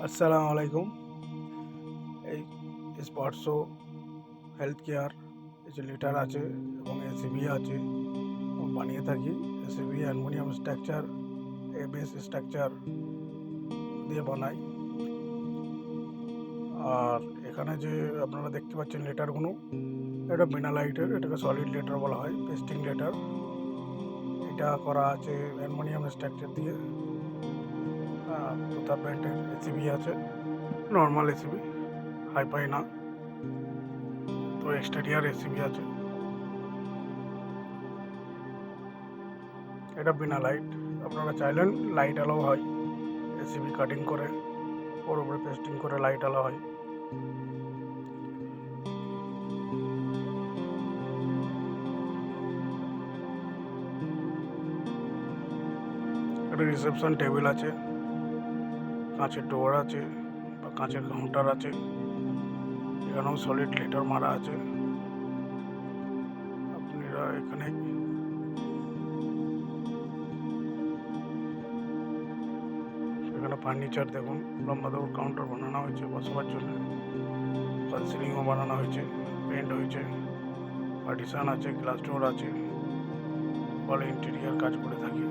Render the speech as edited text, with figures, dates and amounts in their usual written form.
আসসালামু আলাইকুম। এই স্পর্শো হেলথ কেয়ার এই যে লিটার আছে এবং এসিবি আছে বানিয়ে থাকি। ACB aluminium structure, ABS structure দিয়ে বানাই। আর এখানে যে আপনারা দেখতে পাচ্ছেন লেটারগুলো, এটা বিনা লাইটের, এটাকে সলিড লেটার বলা হয়, পেস্টিং লেটার। এটা করা আছে অ্যালুমিনিয়াম স্ট্রাকচার দিয়ে। প্রতাপ ব্র্যান্ডের এসিবি আছে, নর্মাল এসিবি, হাইফাই না, তো এক্সটেরিয়ার এসিবি আছে। এটা বিনা লাইট, আপনারা চাইলেন লাইট আলো হয়, এসিবি কাটিং করে ওর উপরে পেস্টিং করে লাইট আলো হয়। একটা রিসেপশন টেবিল আছে, কাঁচের ডোর আছে বা কাঁচের কাউন্টার আছে, এখানেও সলিড লেটার মারা আছে। আপনারা এখানে ফার্নিচার দেখুন, লম্বা দৌড় কাউন্টার বানানো হয়েছে বসবার জন্য, ফল সিলিংও বানানো হয়েছে, পেন্ট হয়েছে, পার্টিশন আছে, গ্লাস ডোর আছে, ফলে ইন্টেরিয়ার কাজ করে থাকি।